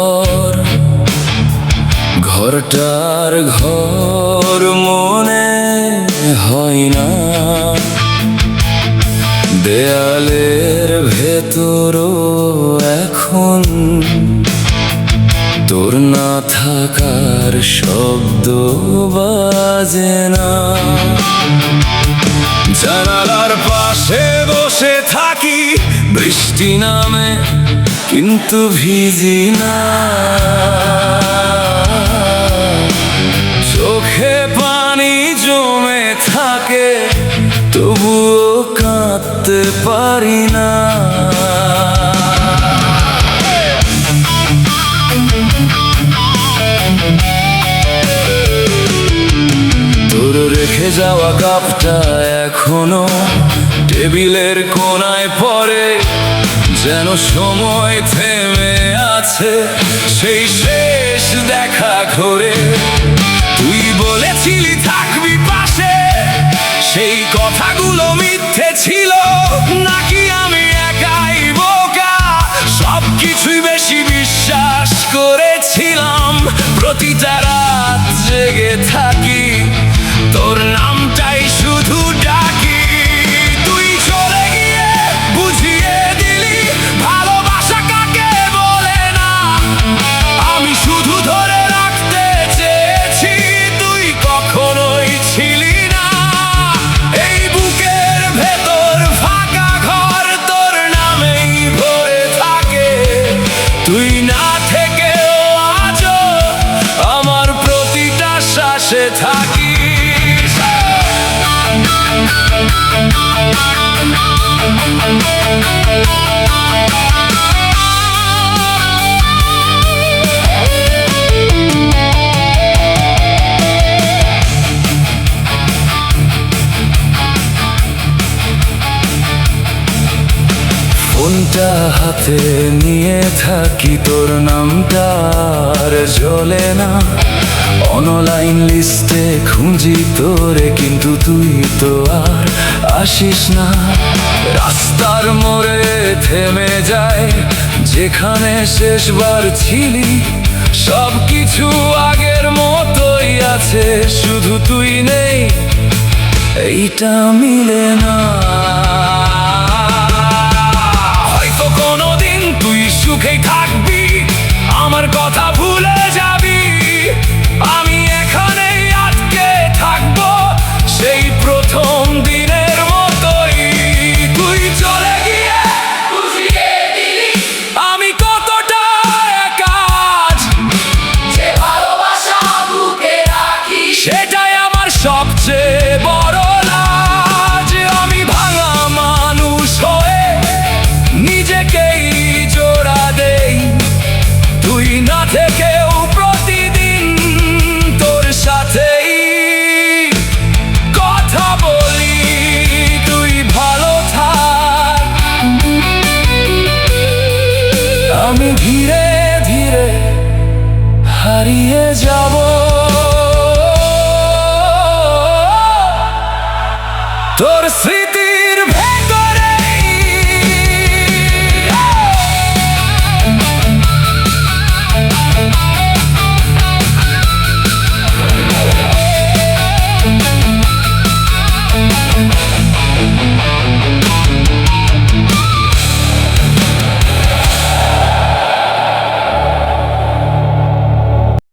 ঘর, ঘরটার ঘর মনে হয় না। দেয়ালের ভেতরও এখন তোর না থাকার শব্দ বাজে না। জানালার পাশে বসে থাকি, বৃষ্টি নামে কিন্তু ভিজি না। চোখে পানি জমে থাকে, তবুও কাঁদতে পারি না। তোর রেখে যাওয়া কাপটা এখনো টেবিলের কোণায় পড়ে, যেন সময় থেমে আছে সেই শেষ দেখা করে। তুই বলেছিলি থাকবি পাশে, সেই কথাগুলো মিথ্যে ছিল নাকি আমি একাই বোকা? সবকিছুই বেশি বিশ্বাস করেছিলাম। প্রতিটা রাত জেগে থাকি, তোর নামটাই শুধু ডাকি। তুই চলে গিয়ে বুঝিয়ে দিলি ভালোবাসা কাকে বলে না। আমি শুধু ধরে রাখতে চেয়েছি, তুই কখনোই ছিলি না। এই বুকের ভেতর ফাঁকা ঘর তোর নামেই ভরে থাকে। তুই না থেকেও আজও আমার প্রতিটা শ্বাসে থাকি। ফোনটা হাতে নিয়ে থাকি, তোর নামটা আর জ্বলে না। অনলাইন লিস্টে খুঁজি তোরে, কিন্তু তুই তো আর আসিস না। রাস্তার মোড়ে থেমে যায়, যেখানে শেষবার ছিলি। সব কিছু আগের মতোই আছে, শুধু তুই নেই, এইটা মিলে না। হয়তো কোনোদিন তুই সুখেই থাকবি, আমার কথা ভুলে যাবি। আমি এখানেই আটকে থাকবো সেই প্রথম দিনের মতোই। তুই চলে গিয়ে বুঝিয়ে দিলি আমি কতটা একা। যে ভালোবাসা বুকে রাখি, সেটাই আমার সবচেয়ে বড় লাজ। আমি ভাঙা মানুষ হয়ে নিজেকেই জোড়া দেই। তুই না থেকেও প্রতিদিন তোর সাথেই কথা বলি। তুই ভালো থাক, আমি ধীরে ধীরে হারিয়ে যাব। তোর স্মৃতি